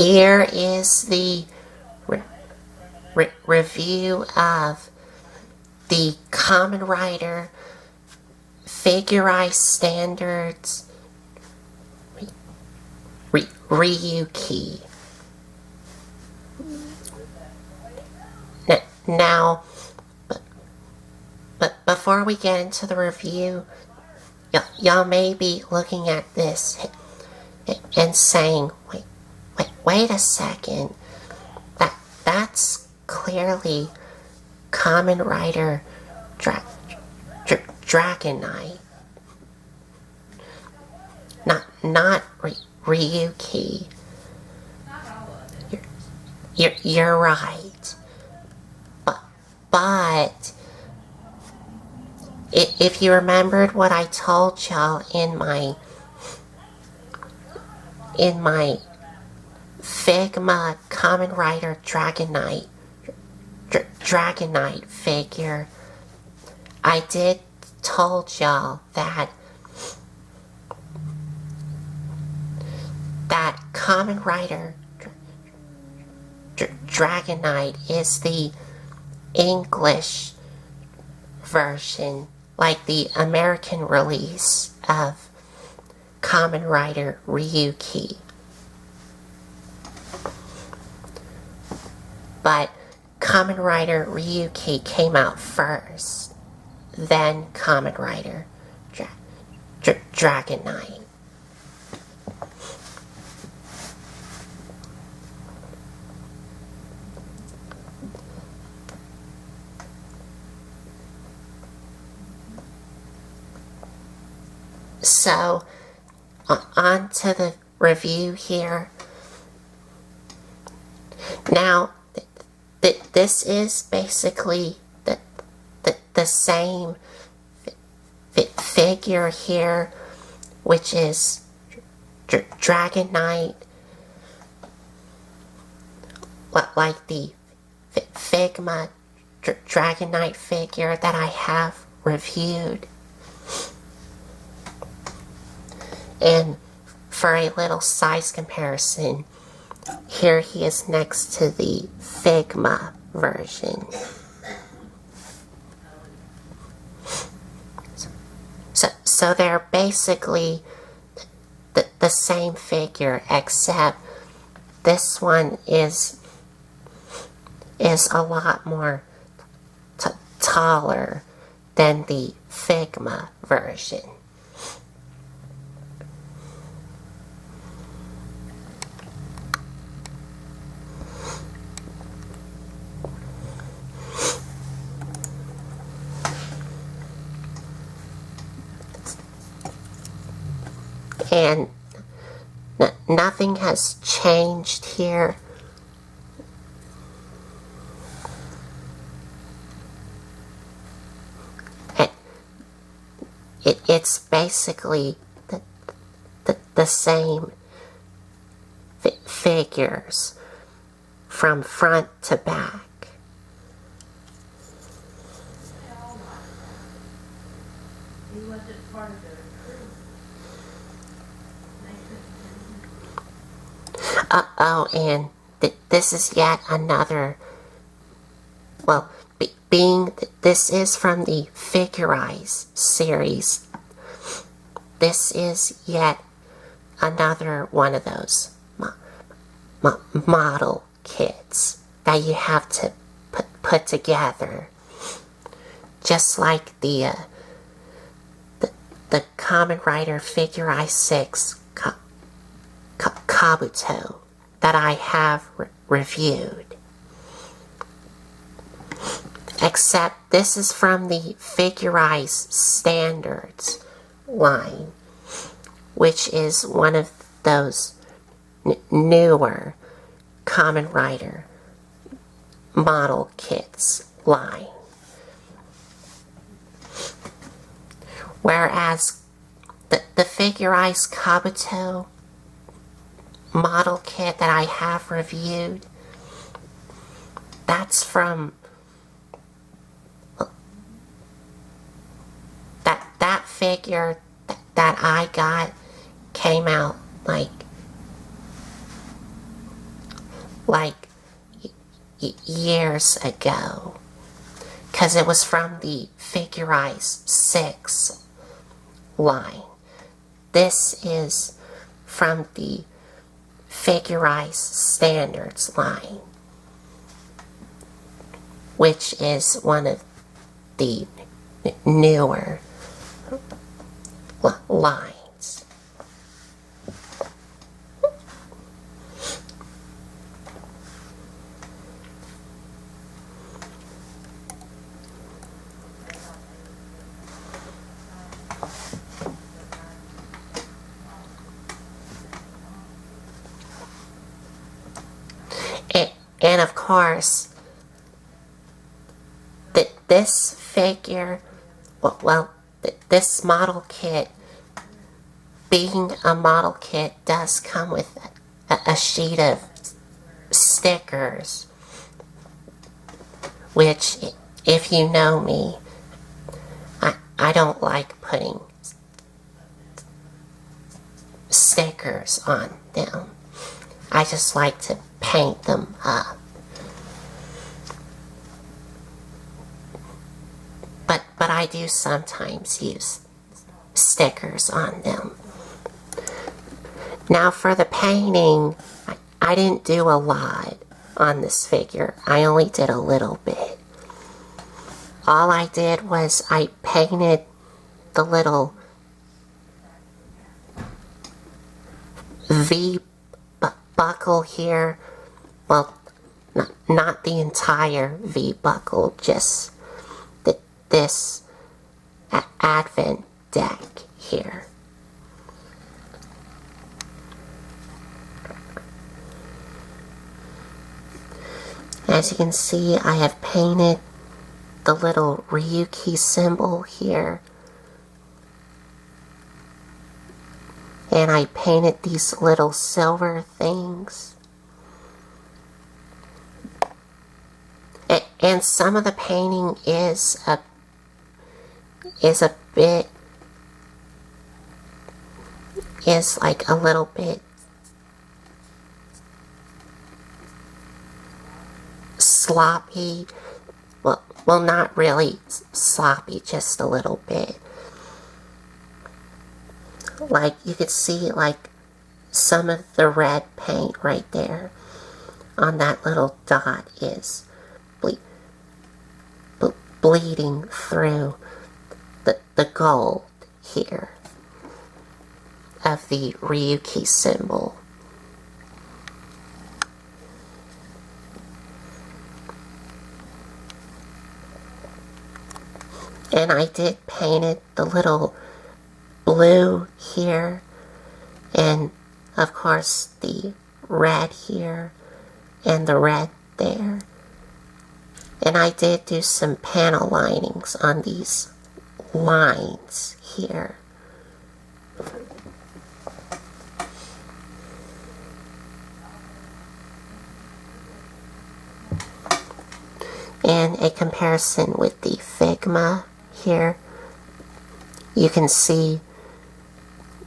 Here is the review of the Kamen Rider Figurized Standards Ryuki. Now, but before we get into the review, y'all may be looking at this and saying, wait a second, that's clearly Kamen Rider Dragon Knight, not Ryuki. You're right, but if you remembered what I told y'all in my Figma Kamen Rider Dragon Knight figure, I did told y'all that Kamen Rider Dragon Knight is the English version, like the American release of Kamen Rider Ryuki. But Kamen Rider Ryuki came out first, then Kamen Rider Dragon Knight. So, on to the review here. Now, this is basically the same figure here, which is Dragon Knight, like the Figma Dragon Knight figure that I have reviewed. And for a little size comparison, here he is next to the Figma version. So they're basically the same figure, except this one is a lot more taller than the Figma version. And nothing has changed here. It's basically the same figures from front to back. Oh, and this is yet another, well, being this is from the Figurize series, this is yet another one of those model kits that you have to put together, just like the Kamen Rider Figurize 6 Kabuto that I have reviewed. Except this is from the Figurize Standards line, which is one of those newer Kamen Rider model kits line. Whereas the Figurize Kabuto model kit that I have reviewed, that's from that figure that I got came out like like years ago, because it was from the Figurize 6 line. This is from the Figurize Standards line, which is one of the newer lines. And of course, this figure, this model kit, being a model kit, does come with a sheet of stickers, which, if you know me, I don't like putting stickers on them. I just like to paint them up. But I do sometimes use stickers on them. Now for the painting, I didn't do a lot on this figure. I only did a little bit. All I did was I painted the little V buckle here. Well, not the entire V buckle, just this advent deck here. As you can see, I have painted the little Ryuki symbol here. And I painted these little silver things. And some of the painting is a like a little bit sloppy. Well, not really sloppy, just a little bit. Like, you could see, like, some of the red paint right there on that little dot is bleeding through the gold here of the Ryuki symbol. And I did painted the little blue here, and of course the red here, and the red there. And I did do some panel linings on these lines here. And a comparison with the Figma here. You can see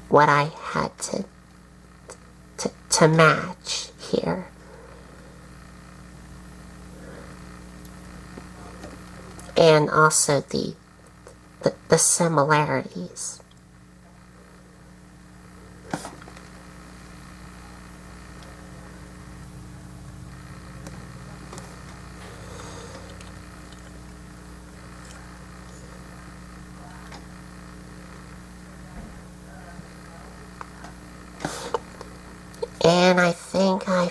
what I had to match here. And also the similarities. And I think I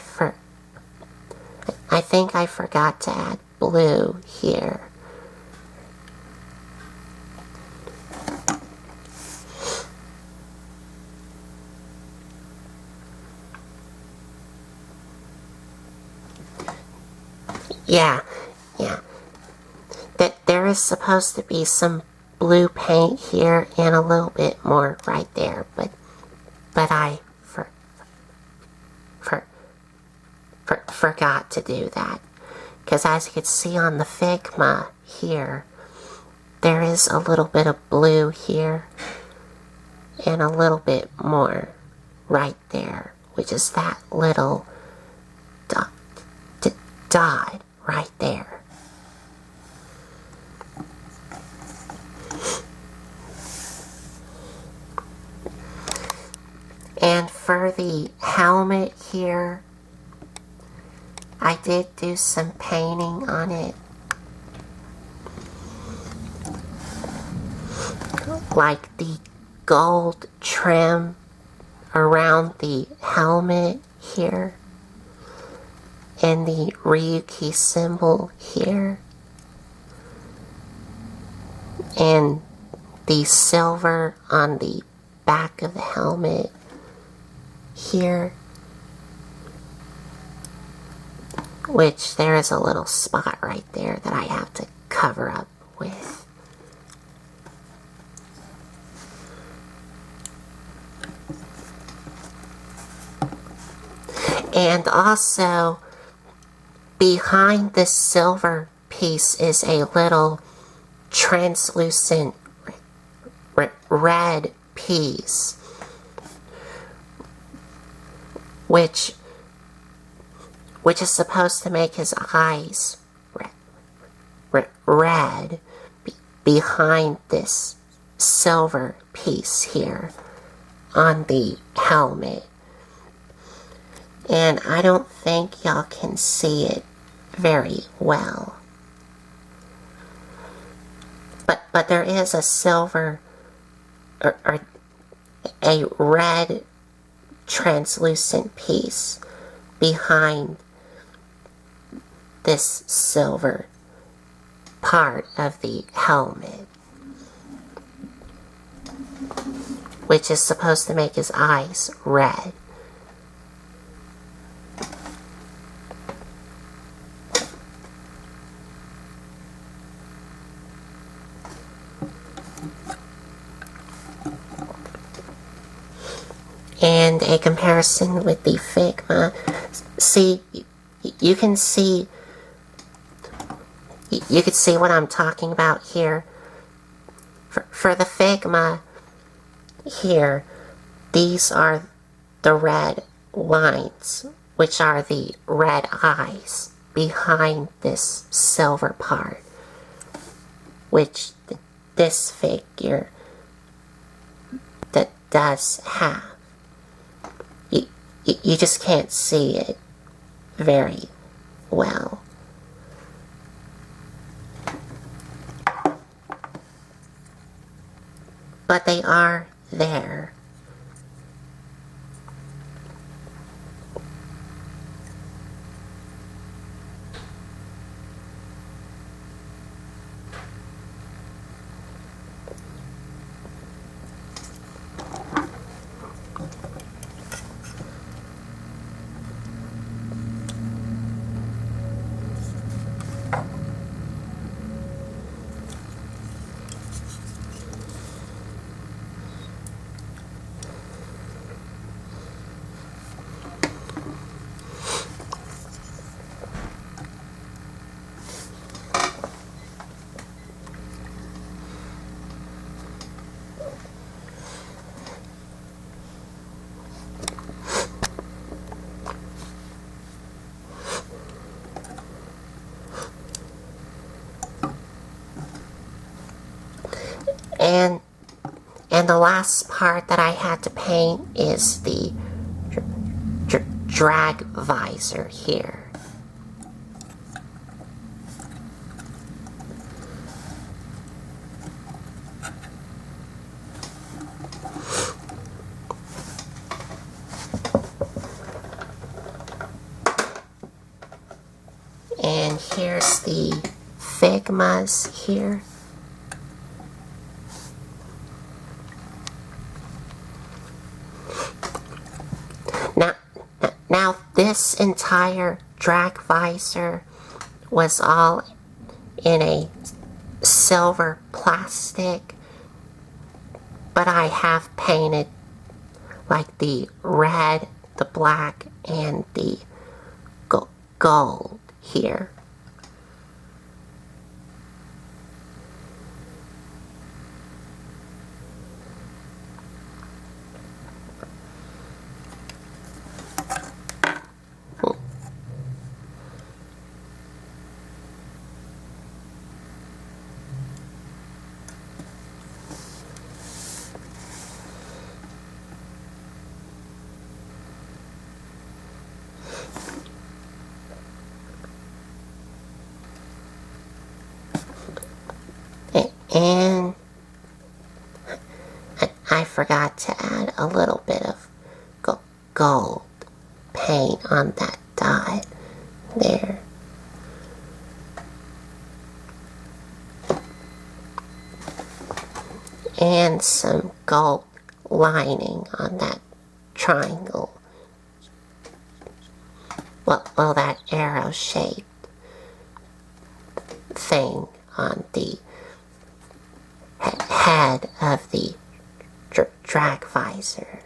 forgot to add blue here. Yeah. There is supposed to be some blue paint here and a little bit more right there, but I forgot to do that. Because as you can see on the Figma here, there is a little bit of blue here and a little bit more right there, which is that little dot right there. And for the helmet here, I did do some painting on it. Like the gold trim around the helmet here. And the Ryuki symbol here. And the silver on the back of the helmet here. Which there is a little spot right there that I have to cover up with. And also, behind this silver piece is a little translucent red piece, which is supposed to make his eyes red behind this silver piece here on the helmet. And I don't think y'all can see it very well. But there is a silver or a red translucent piece behind this silver part of the helmet, which is supposed to make his eyes red. And a comparison with the Figma. See, you can see what I'm talking about here. For the Figma here, these are the red lines, which are the red eyes behind this silver part, which this figure that does have. You just can't see it very well. But they are there. And the last part that I had to paint is the drag visor here. And here's the Figmas here. Now this entire drag visor was all in a silver plastic, but I have painted like the red, the black, and the gold here. And I forgot to add a little bit of gold paint on that dot there. And some gold lining on that triangle. Well, that arrow-shaped thing on the head of the drag visor.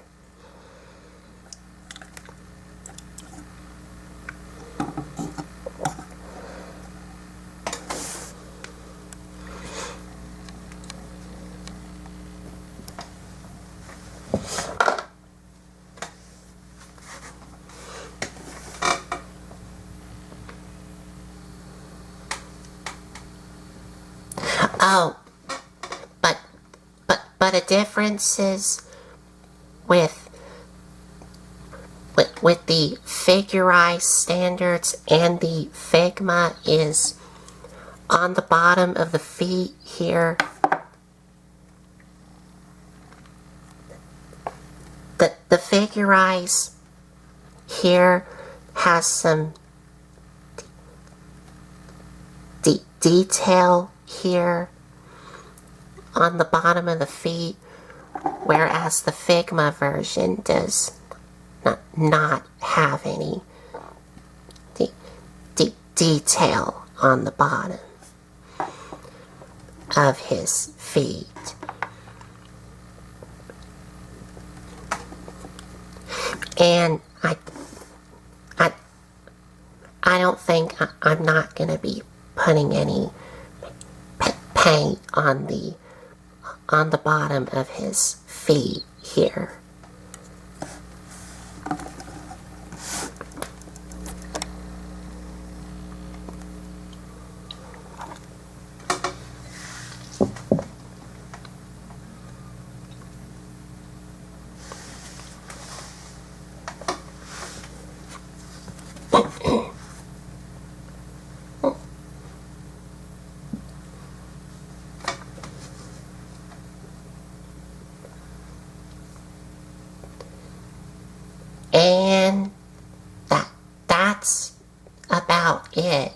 Oh, but a difference is with the figurized standards and the Figma is on the bottom of the feet here. The figurized here has some detail here on the bottom of the feet, whereas the Figma version does not have any detail on the bottom of his feet. And I don't think I'm not going to be putting any paint on the bottom of his feet here. And that's about it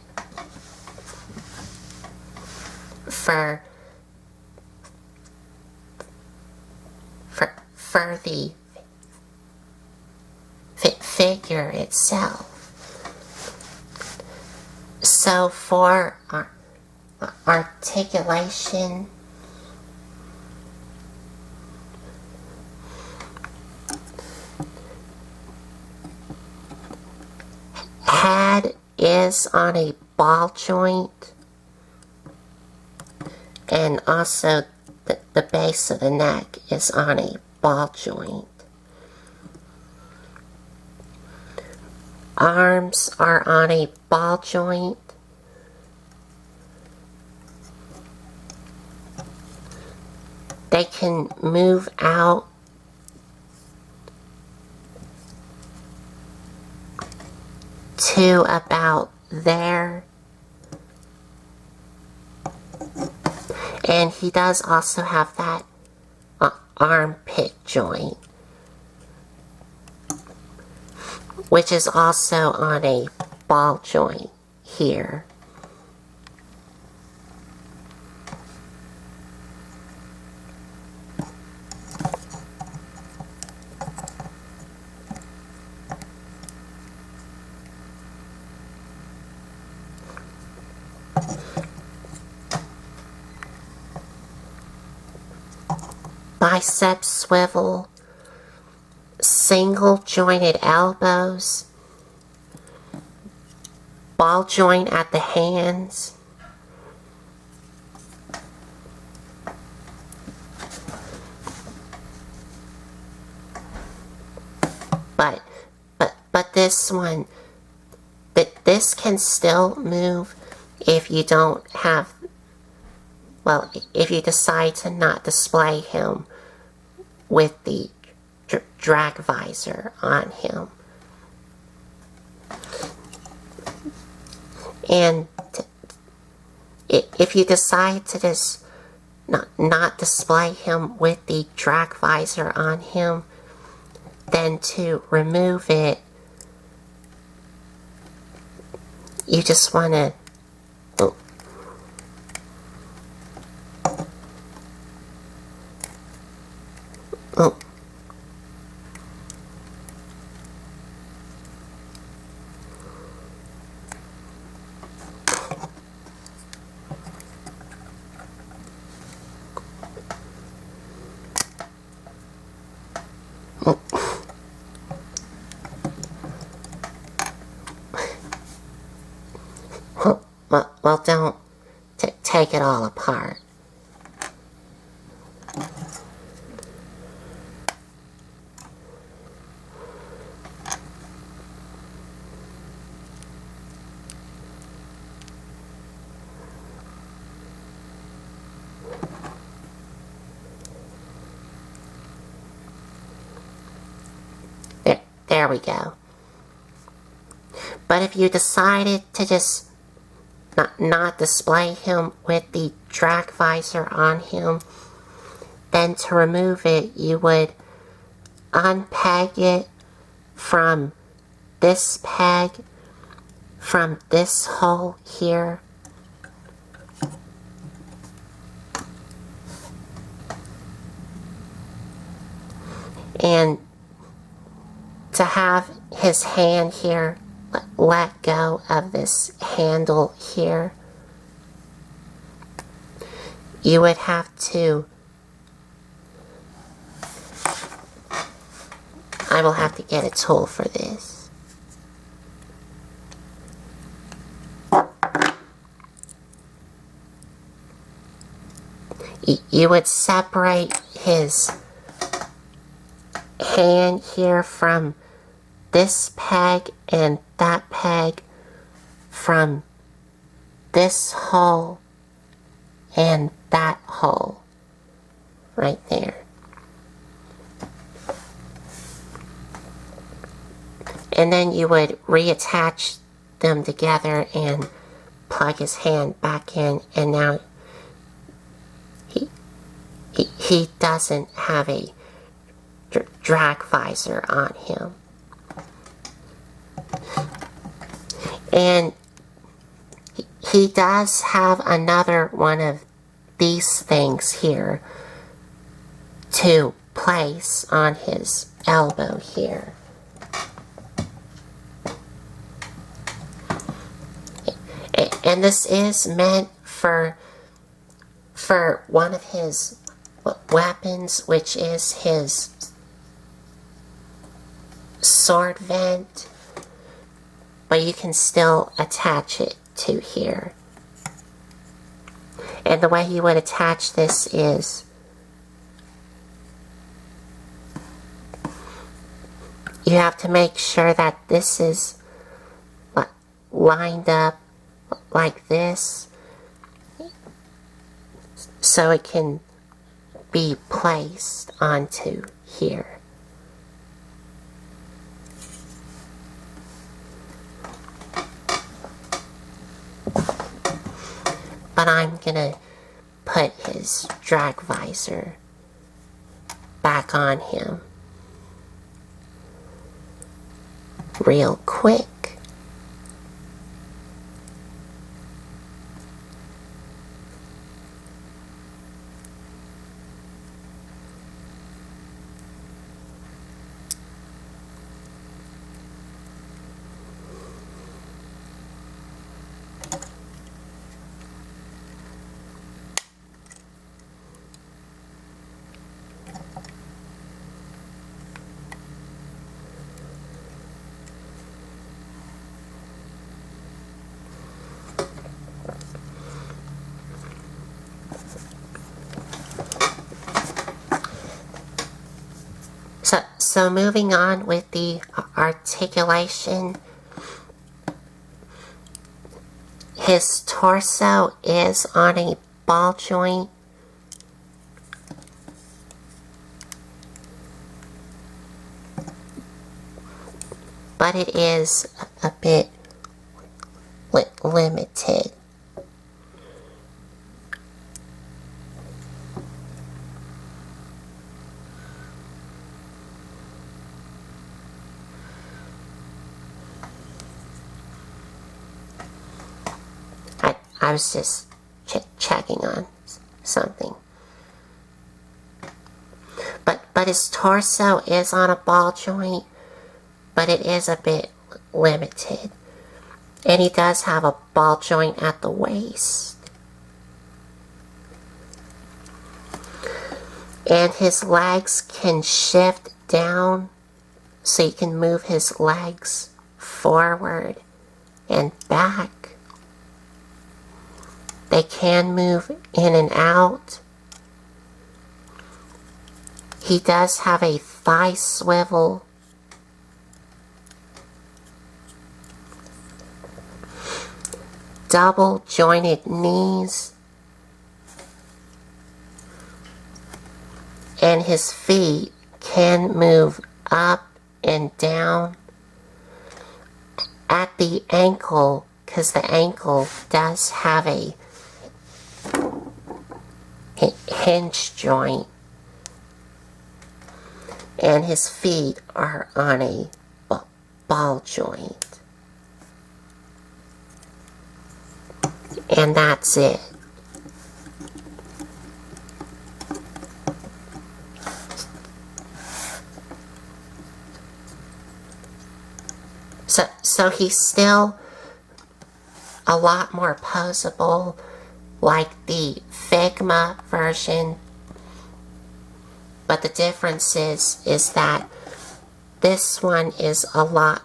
for the figure itself. So for our articulation, head is on a ball joint, and also the base of the neck is on a ball joint. Arms are on a ball joint. They can move out to about there. And he does also have that armpit joint, which is also on a ball joint here. Bicep swivel, single jointed elbows, ball joint at the hands, but this one, this can still move if you don't have, well, if you decide to not display him with the drag visor on him. And if you decide to just not display him with the drag visor on him, then to remove it, you just want to well, don't take it all apart. There we go. But if you decided to just not display him with the drag visor on him, then to remove it, you would unpeg it from this peg, from this hole here, and to have his hand here let go of this handle here, you would have to, I will have to get a tool for this. You would separate his hand here from this peg and that peg, from this hole and that hole right there. And then you would reattach them together and plug his hand back in, and now he doesn't have a drag visor on him. And he does have another one of these things here to place on his elbow here. And this is meant for one of his weapons, which is his sword vent, but you can still attach it to here. And the way you would attach this is you have to make sure that this is lined up like this so it can be placed onto here. But I'm gonna put his drag visor back on him real quick. So moving on with the articulation, his torso is on a ball joint. But it is a bit limited. I was just checking on something. But his torso is on a ball joint, but it is a bit limited. And he does have a ball joint at the waist. And his legs can shift down, so you can move his legs forward and back. They can move in and out. He does have a thigh swivel. Double jointed knees. And his feet can move up and down at the ankle, because the ankle does have a hinge joint. And his feet are on a ball joint. And that's it. So he's still a lot more posable, like the Figma version. But the difference is that this one is a lot,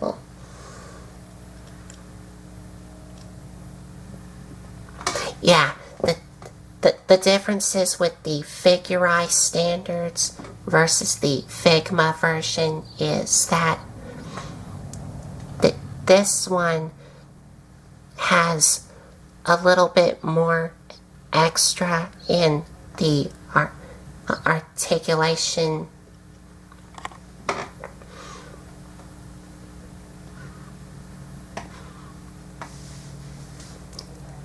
well, yeah, the differences with the Figure standards versus the Figma version is that this one has a little bit more extra in the articulation.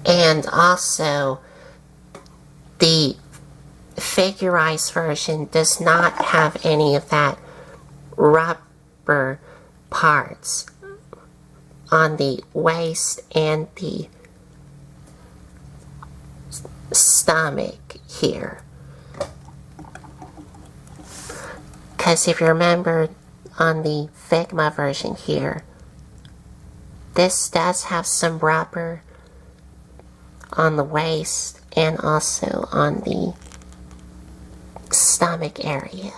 And also, the Figurized version does not have any of that rubber parts on the waist and the stomach here. Because if you remember on the Figma version here, this does have some rubber on the waist and also on the stomach area.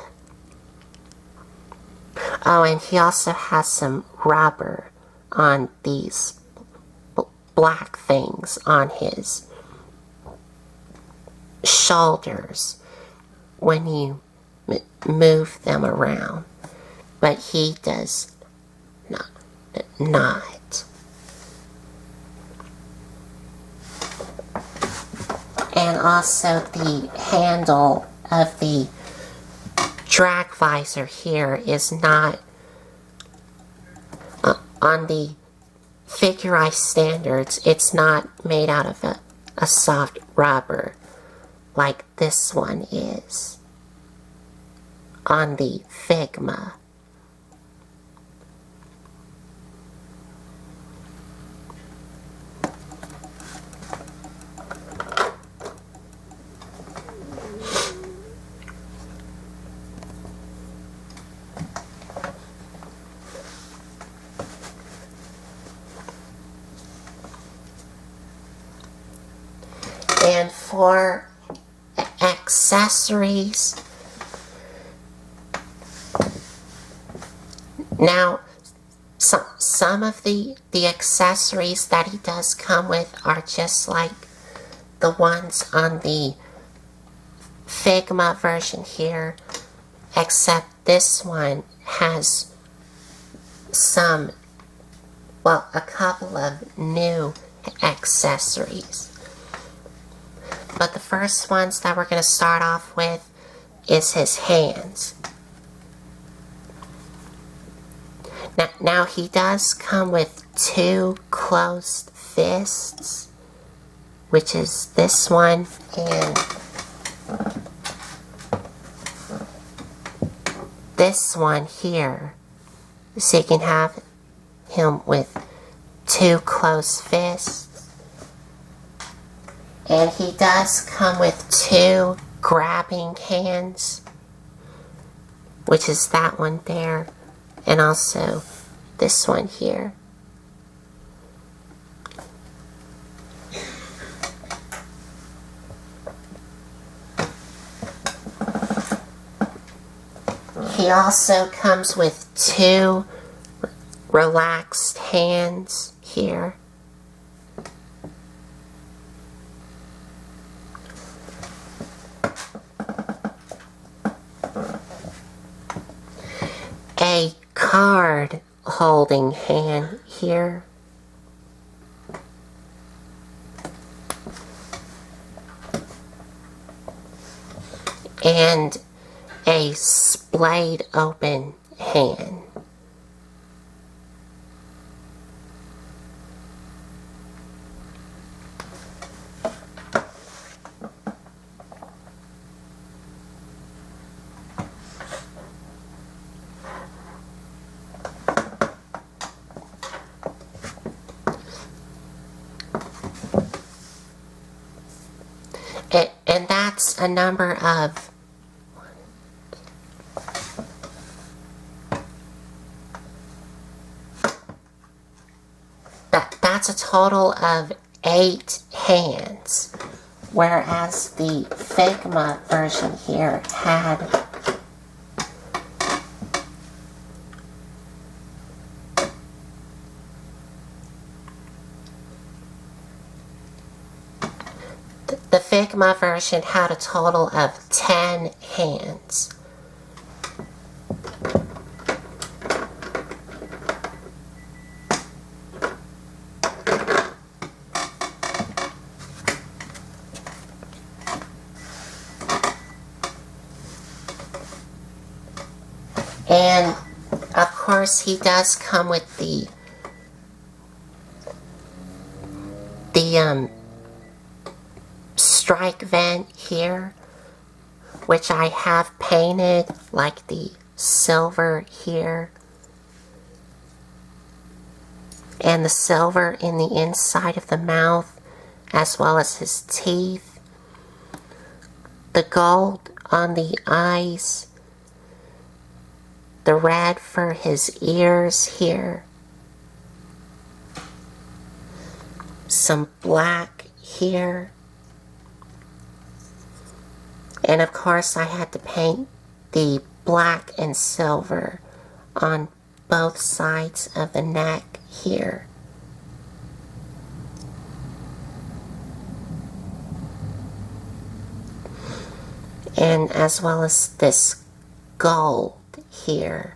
Oh, and he also has some rubber on these black things on his shoulders when you move them around, but he does not. And also the handle of the drag visor here is not on the Figurized standards. It's not made out of a soft rubber like this one is on the Figma. And for accessories, now some of the accessories that he does come with are just like the ones on the Figma version here, except this one has some, well, a couple of new accessories. But the first ones that we're going to start off with is his hands. Now he does come with two closed fists, which is this one and this one here. So you can have him with 2 closed fists. And he does come with 2 grabbing hands, which is that one there, and also this one here. He also comes with 2 relaxed hands here. A card holding hand here. And a splayed open hand. And that's a number of that's a total of 8 hands, whereas the Figma version here had the Figma version had a total of 10 hands. And of course he does come with the strike vent here, which I have painted like the silver here, and the silver in the inside of the mouth as well as his teeth, the gold on the eyes, the red for his ears here, some black here, and of course I had to paint the black and silver on both sides of the neck here. And as well as this gold here.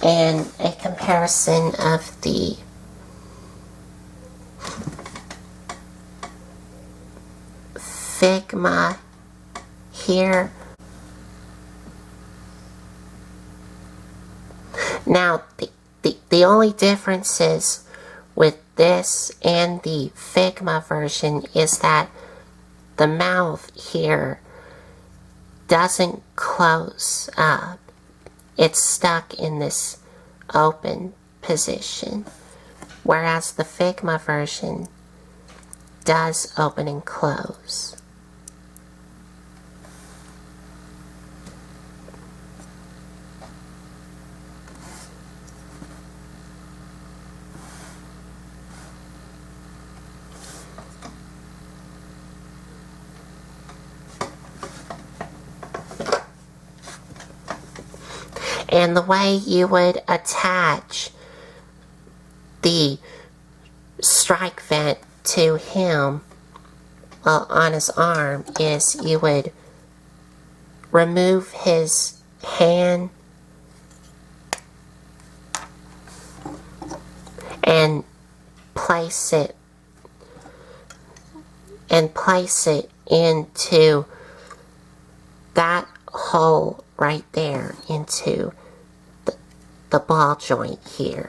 And a comparison of the Figma here. Now, the only differences with this and the Figma version is that the mouth here doesn't close up. It's stuck in this open position, whereas the Figma version does open and close. And the way you would attach the strike vent to him, well, on his arm, is you would remove his hand and place it into that hole right there, into the ball joint here.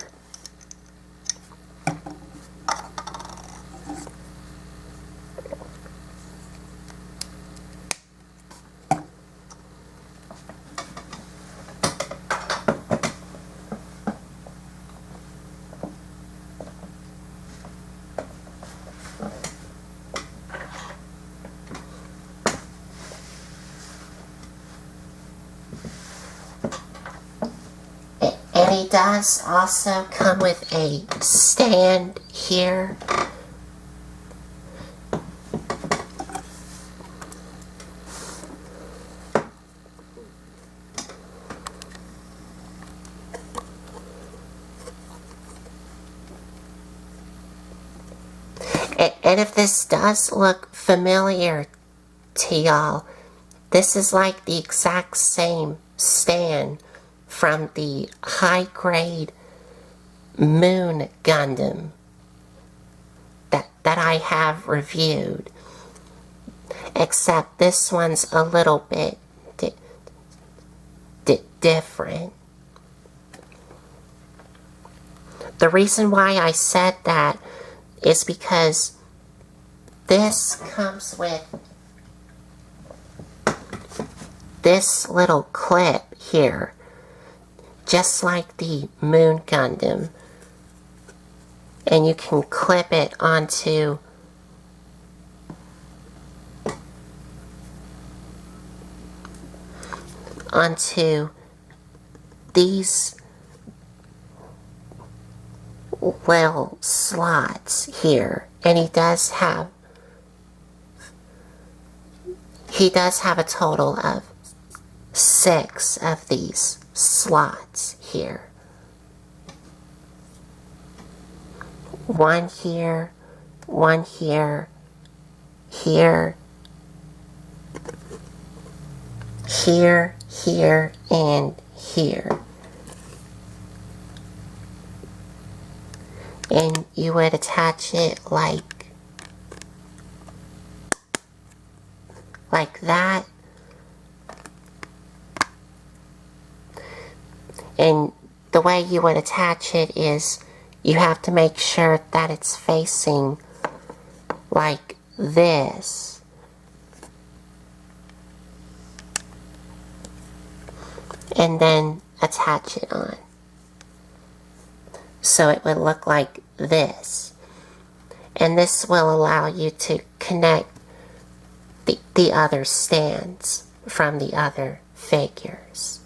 And he does also come with a stand here. And if this does look familiar to y'all, this is like the exact same stand from the high-grade Moon Gundam that I have reviewed. Except this one's a little bit different. The reason why I said that is because this comes with this little clip here, just like the Moon Gundam, and you can clip it onto these little slots here. And he does have a total of 6 of these slots here. 1 here, 1 here, here, here, here, and here. And you would attach it like that. And the way you would attach it is you have to make sure that it's facing like this. And then attach it on. So it would look like this. And this will allow you to connect the other stands from the other figures.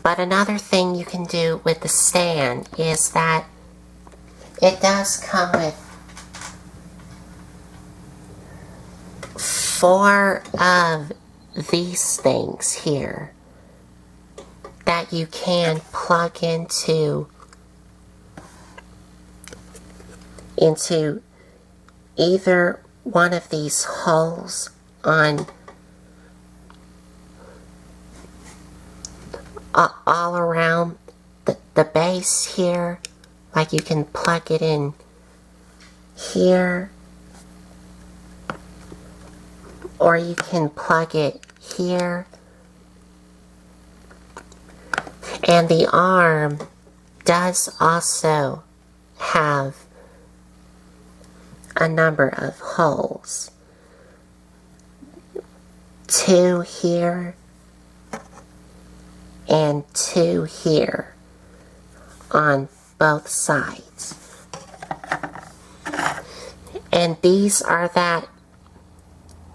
But another thing you can do with the stand is that it does come with 4 of these things here that you can plug into either one of these holes on all around the base here. Like you can plug it in here, or you can plug it here. And the arm does also have a number of holes. 2 here and 2 here on both sides. And these are that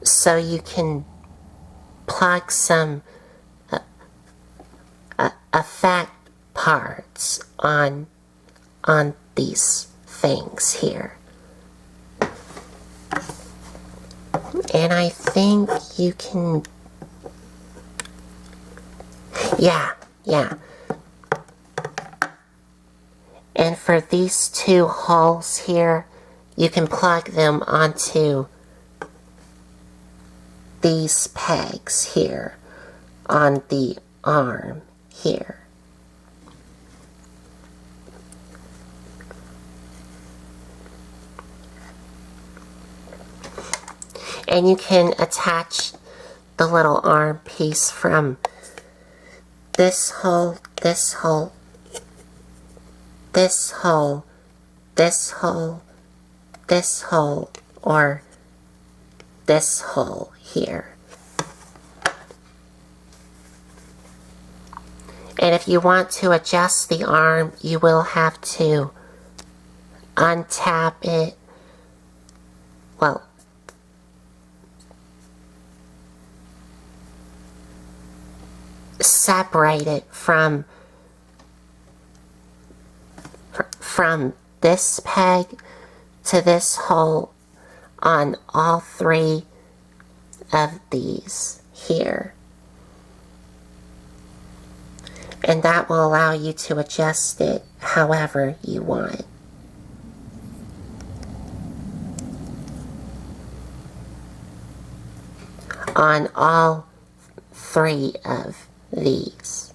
so you can plug some effect parts on these things here. And I think you can, yeah. And for these 2 holes here, you can plug them onto these pegs here on the arm here. And you can attach the little arm piece from this hole, this hole, this hole, this hole, this hole, or this hole here. And if you want to adjust the arm, you will have to untap it. Well, separate it from this peg to this hole on all three of these here. And that will allow you to adjust it however you want. On all three of these.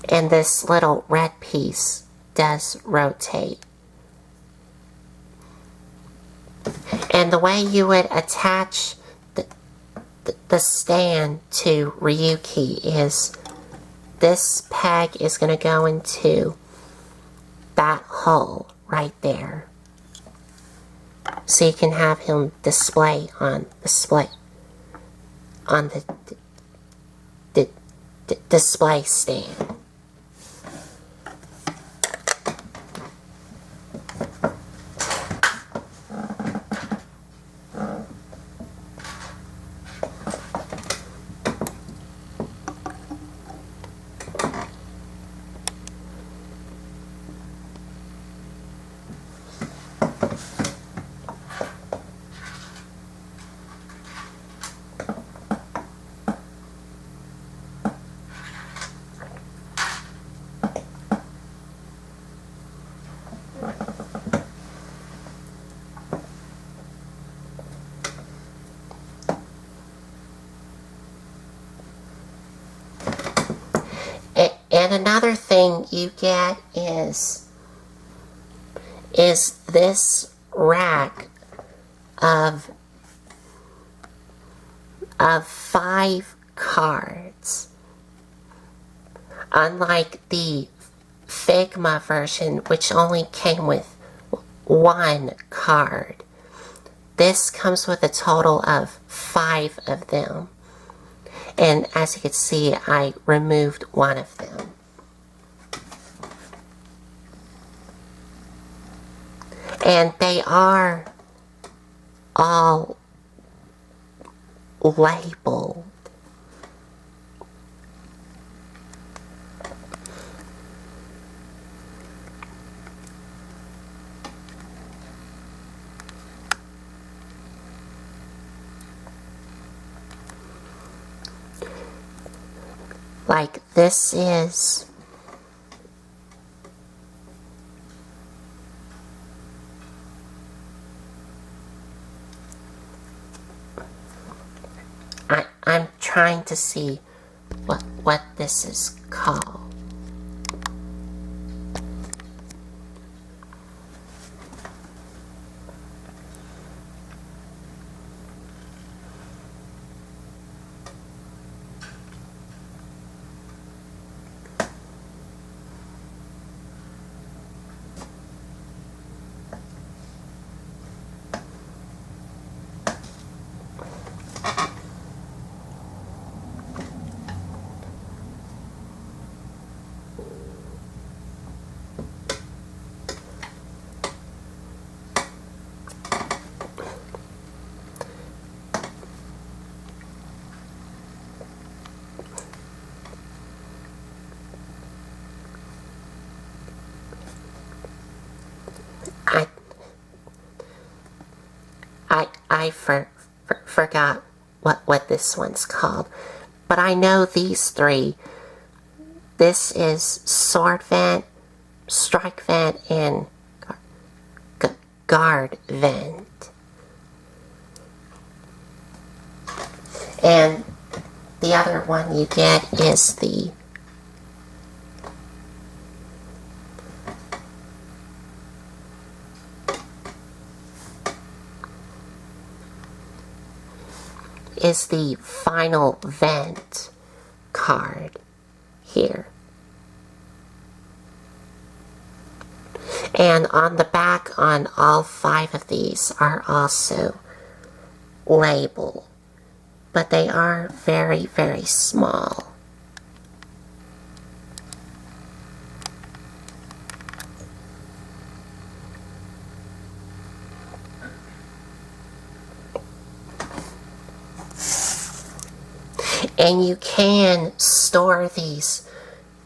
And this little red piece does rotate. And the way you would attach the stand to Ryuki is this peg is going to go into that hole right there. So you can have him display on the display stand. And another thing you get is this rack of 5 cards. Unlike the Figma version, which only came with 1 card, this comes with a total of 5 of them. And as you can see, I removed 1 of them. And they are all labeled. Like this is I'm trying to see what this is called. I forgot what this one's called, but I know these 3. This is sword vent, strike vent, and guard vent. And the other one you get is the is the final vent card here. And on the back on all 5 of these are also labeled, but they are very, very small. And you can store these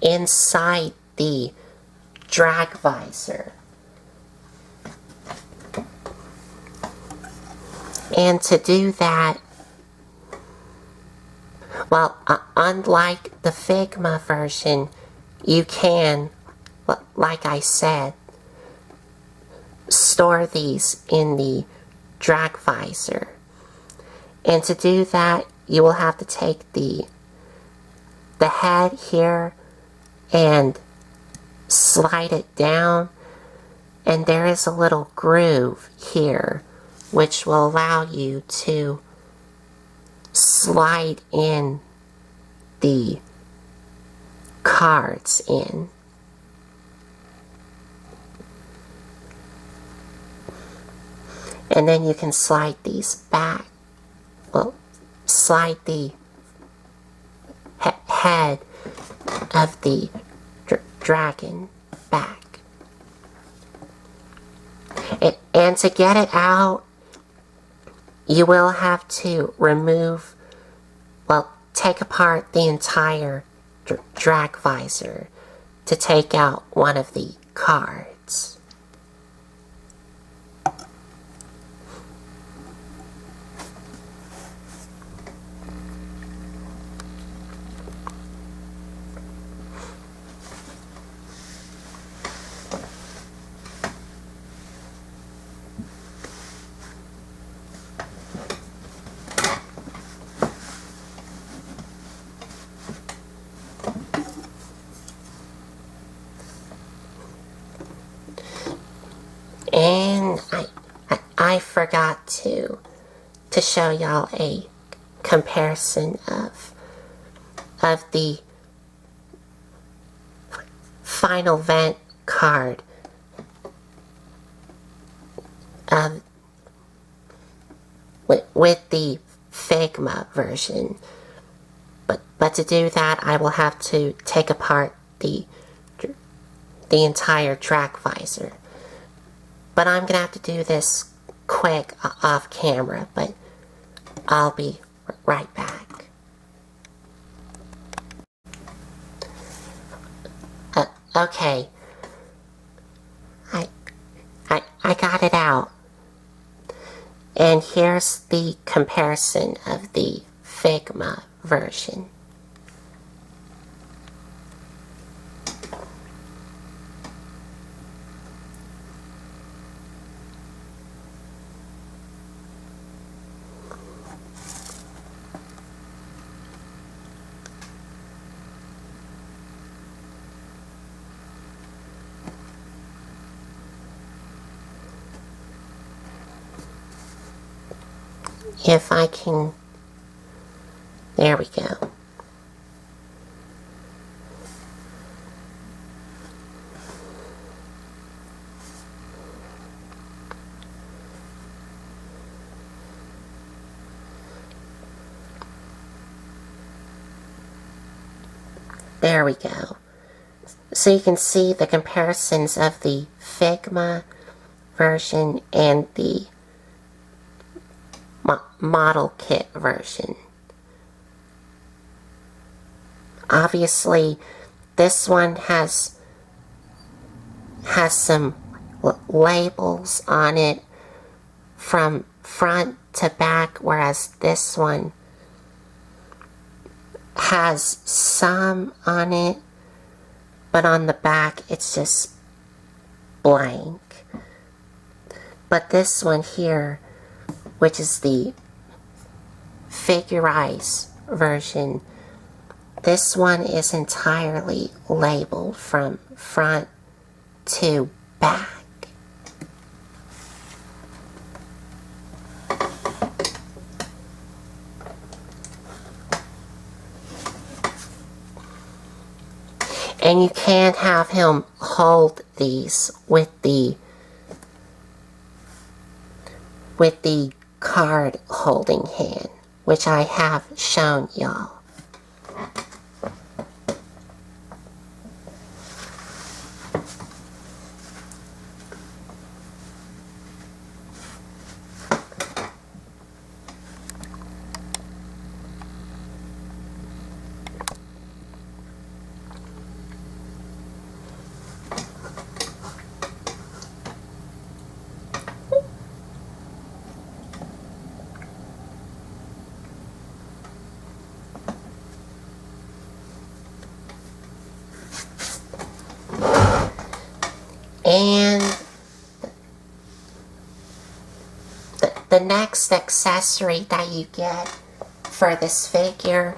inside the drag visor. And to do that, well, unlike the Figma version, you can, like I said, store these in the drag visor. And to do that, you will have to take the head here and slide it down, and there is a little groove here which will allow you to slide in the cards in. And then you can slide these back. Well, slide the head of the dragon back. And to get it out, you will have to remove, well, take apart the entire drag visor to take out one of the cards. And I forgot to show y'all a comparison of the final vent card with the Figma version. But to do that, I will have to take apart the entire drag visor. But I'm going to have to do this quick off camera, but I'll be right back. Okay. I got it out. And here's the comparison of the Figma version. If I can, there we go. There we go. So you can see the comparisons of the Figma version and the model kit version. Obviously, this one has some labels on it from front to back, whereas this one has some on it, but on the back it's just blank. But this one here, which is the figurized version, this one is entirely labeled from front to back. And you can have him hold these with the card holding hand, which I have shown y'all. And the next accessory that you get for this figure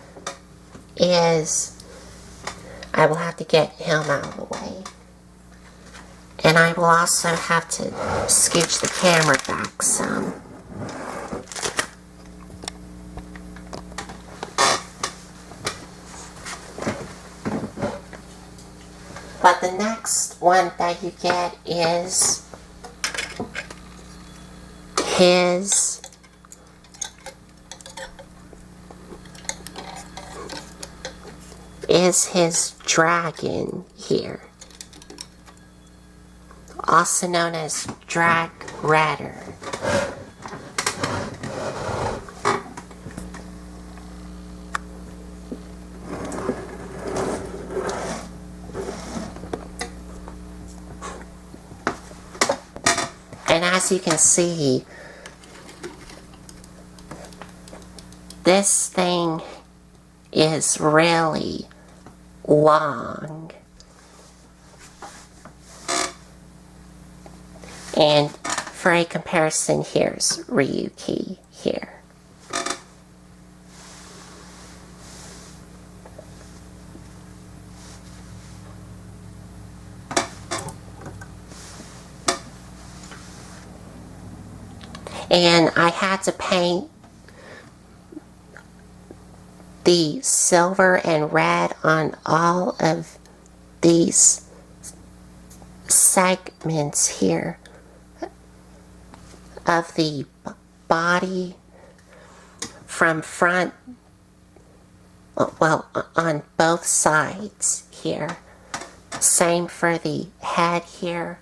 is, I will have to get him out of the way. And I will also have to scooch the camera back some. But the next one that you get is his dragon here, also known as Drag Radder. And as you can see, this thing is really long. And for a comparison, here's Ryuki here. And I had to paint the silver and red on all of these segments here of the body from front, well, on both sides here. Same for the head here.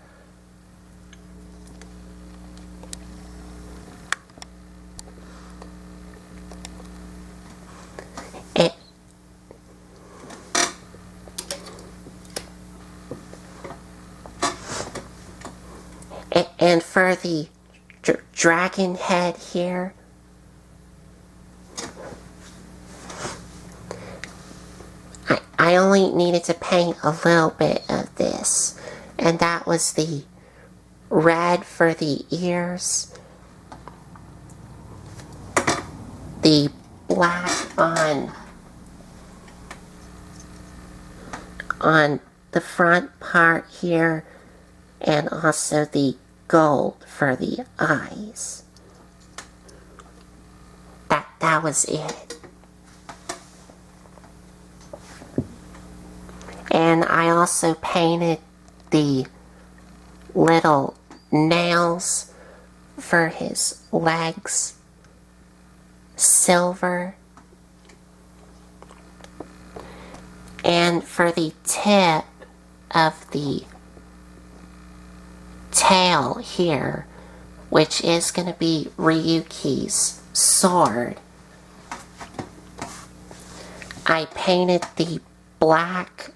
And for the dragon head here, I only needed to paint a little bit of this, and that was the red for the ears, the black on the front part here, and also the gold for the eyes. That was it. And I also painted the little nails for his legs silver. And for the tip of the tail here, which is going to be Ryuki's sword, I painted the black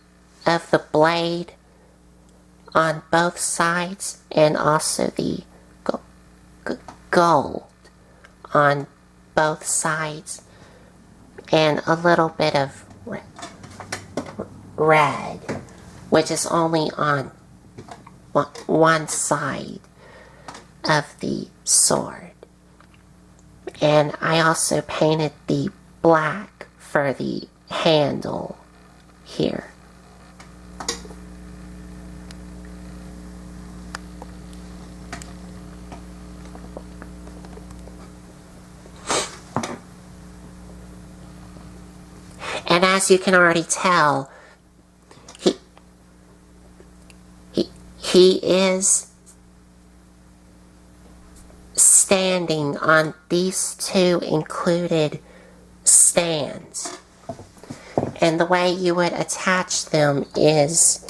of the blade on both sides and also the gold on both sides, and a little bit of red, which is only on one side of the sword. And I also painted the black for the handle here. And as you can already tell, he is standing on these two included stands. And the way you would attach them is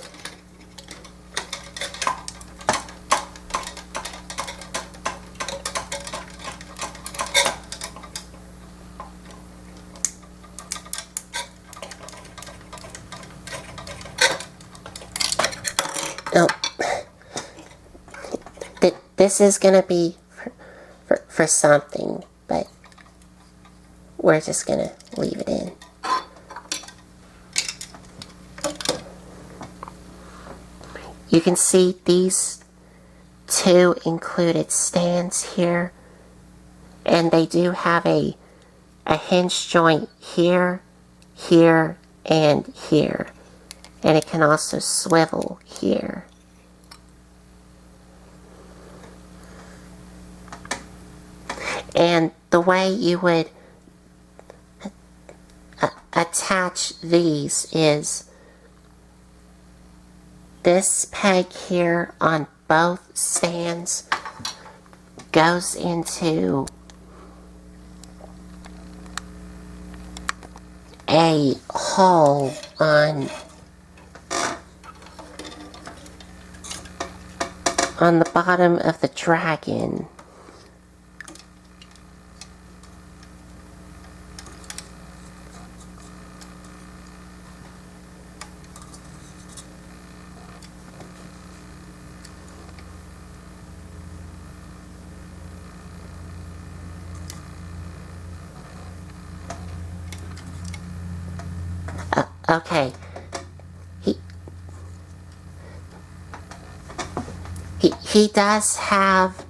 this is going to be for something, but we're just going to leave it in. You can see these two included stands here, and they do have a hinge joint here, here, and here, and it can also swivel here. And the way you would attach these is this peg here on both stands goes into a hole on the bottom of the dragon. Okay, he does have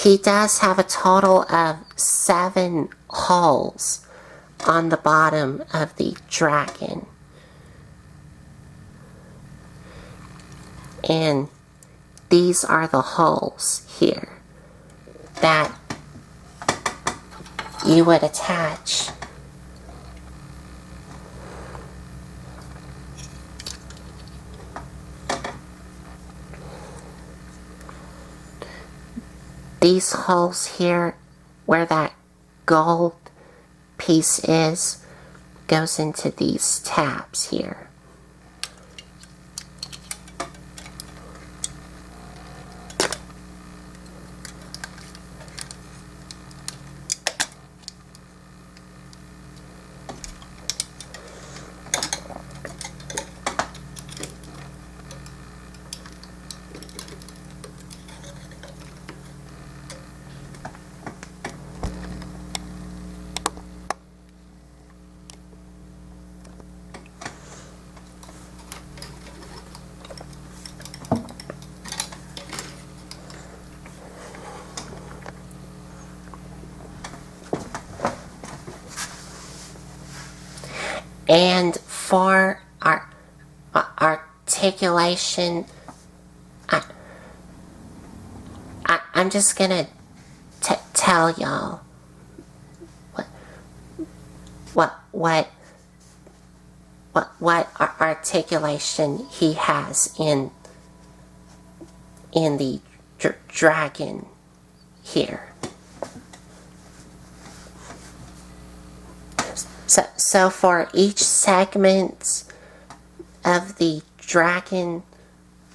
he does have a total of 7 holes on the bottom of the dragon. And these are the holes here that you would attach these holes here where that gold piece is goes into these tabs here. And for our articulation, I'm just gonna tell y'all what articulation he has in the dragon here. So for each segment of the dragon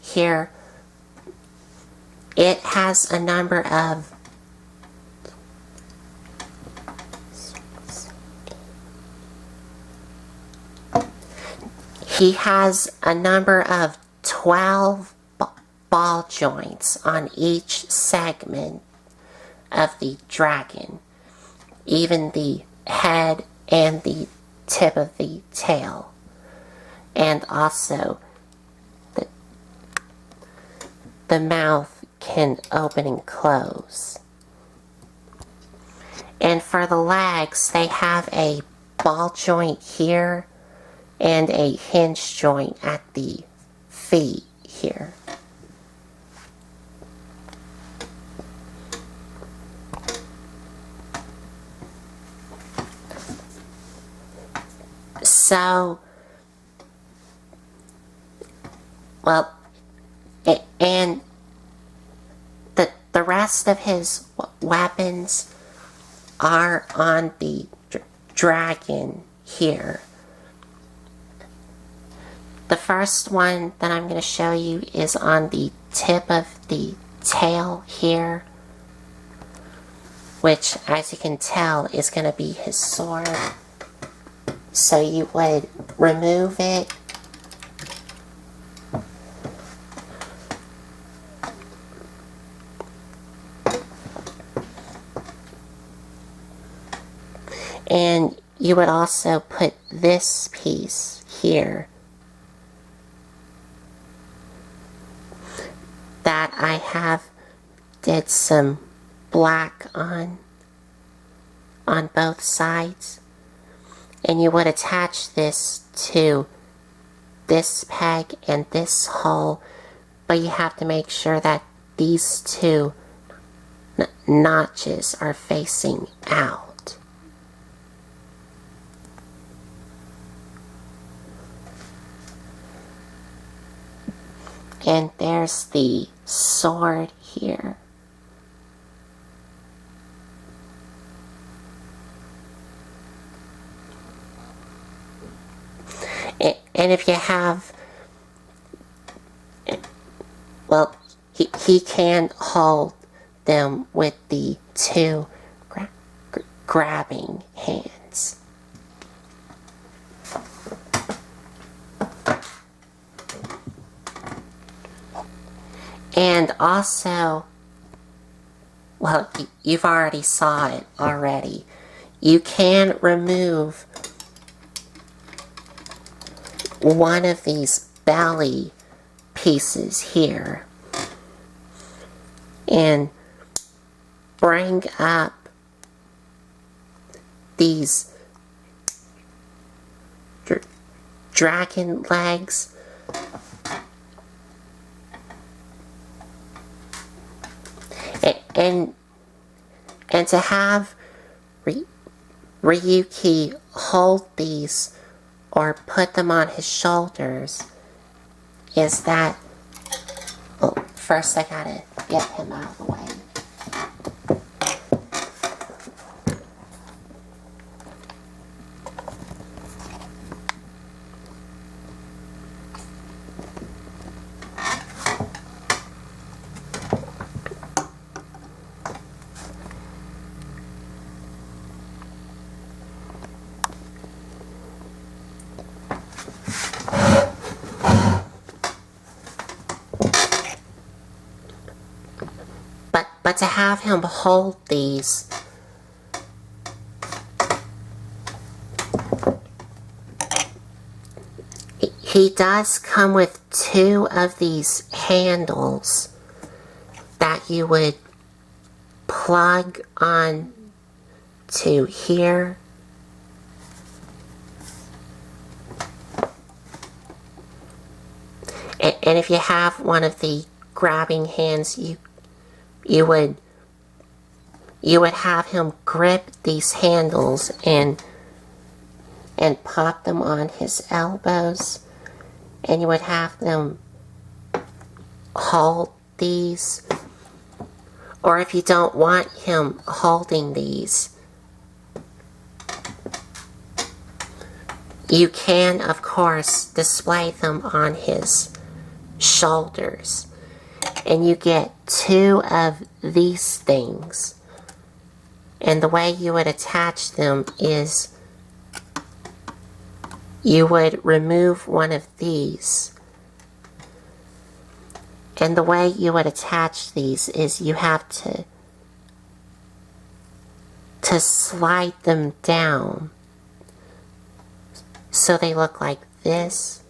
here, it has a number of he has a number of 12 ball joints on each segment of the dragon, even the head and the tip of the tail, and also the mouth can open and close. And for the legs, they have a ball joint here and a hinge joint at the feet here. So, well, and the rest of his weapons are on the dragon here. The first one that I'm going to show you is on the tip of the tail here, which, as you can tell, is going to be his sword. So you would remove it, and you would also put this piece here that I have did some black on both sides, and you would attach this to this peg and this hole, but you have to make sure that these two notches are facing out. And there's the sword here. And if you have, well, he can hold them with the two grabbing hands. And also, well, you've already saw it already. You can remove one of these belly pieces here and bring up these dragon legs and to have Ryuki hold these or put them on his shoulders is that, well, first I gotta get him out of the way. But to have him hold these, he does come with two of these handles that you would plug on to here. And if you have one of the grabbing hands, you would have him grip these handles and pop them on his elbows, and you would have them hold these. Or if you don't want him holding these, you can, of course, display them on his shoulders. And you get two of these things. And the way you would attach them is you would remove one of these. And the way you would attach these is you have to slide them down so they look like this.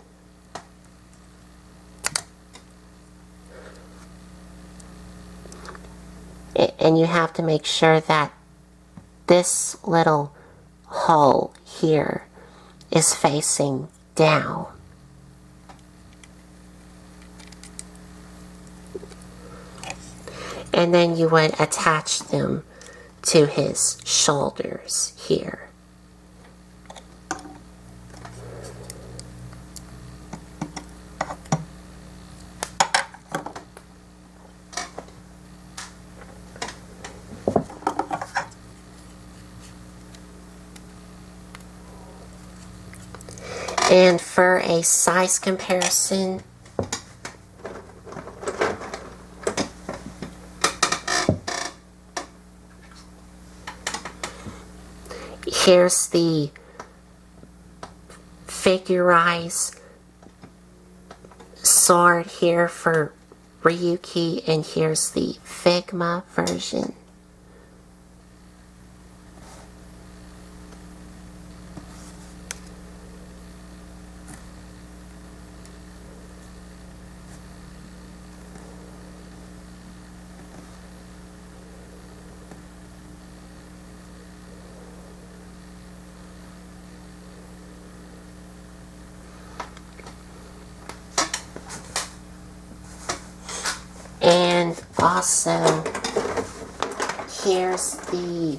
And you have to make sure that this little hole here is facing down. And then you would attach them to his shoulders here. And for a size comparison, here's the figurized sword here for Ryuki, and here's the Figma version. And also, here's the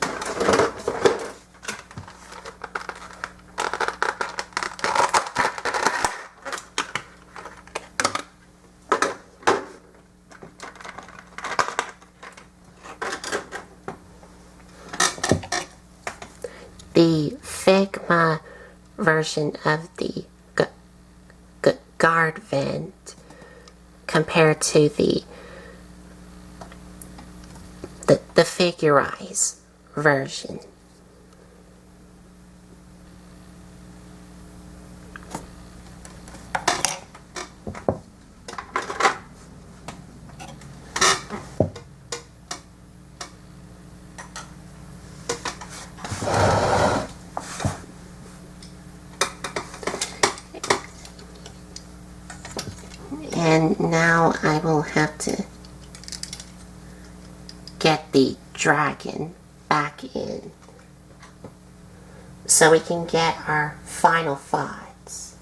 Figma version of the guard vent compared to the figurized version. And now I will have to get the dragon back in so we can get our final thoughts.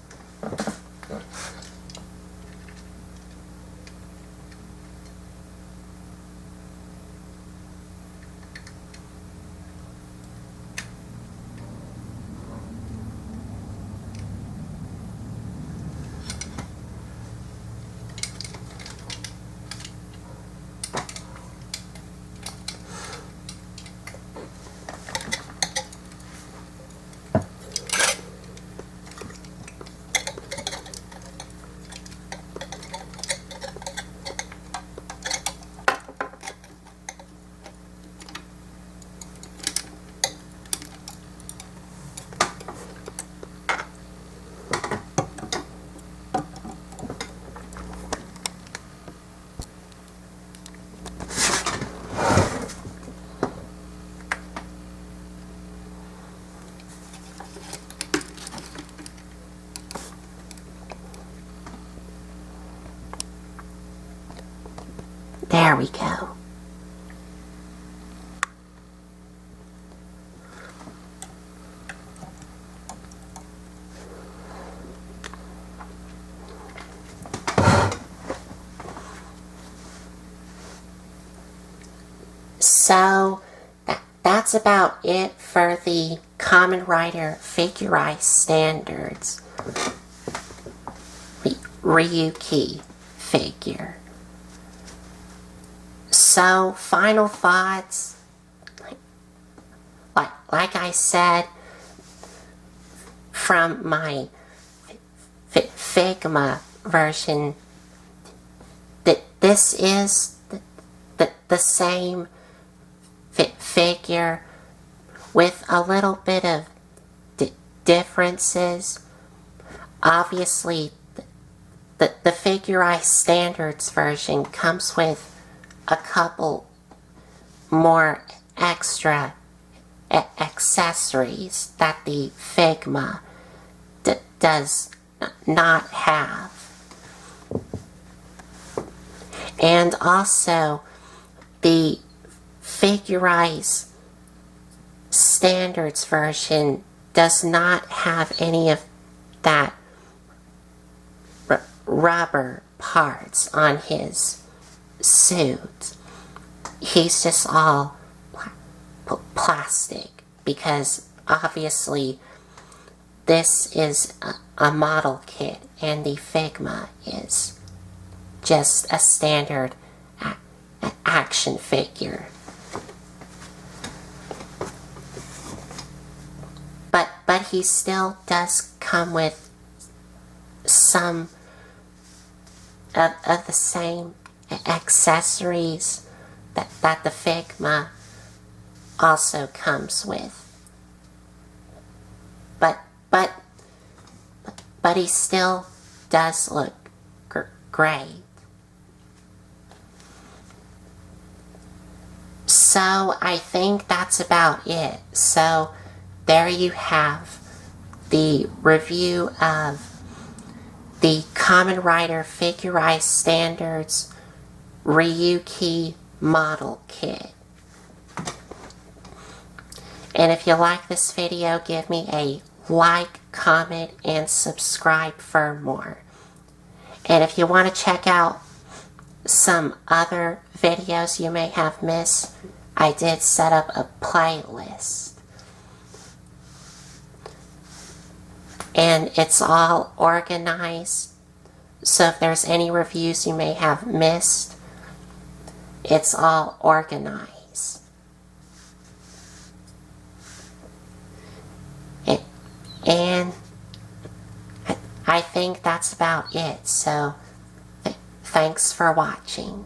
There we go. So that's about it for the Kamen Rider Figurized Standards Ryuki figure. So, final thoughts, like I said, from my Figma version, that this is the same figure with a little bit of differences. Obviously, the Figurized Standards version comes with a couple more extra accessories that the Figma does not have. And also, the Figurized Standards version does not have any of that rubber parts on his suit. He's just all plastic, because obviously this is a model kit and the Figma is just a standard action figure. But he still does come with some of the same accessories that the Figma also comes with. But he still does look great. So I think that's about it. So there you have the review of the Kamen Rider Figurized Standards Ryuki model kit. And if you like this video, give me a like, comment, and subscribe for more. And if you want to check out some other videos you may have missed, I did set up a playlist. And it's all organized, so if there's any reviews you may have missed, it's all organized. And I think that's about it, so thanks for watching.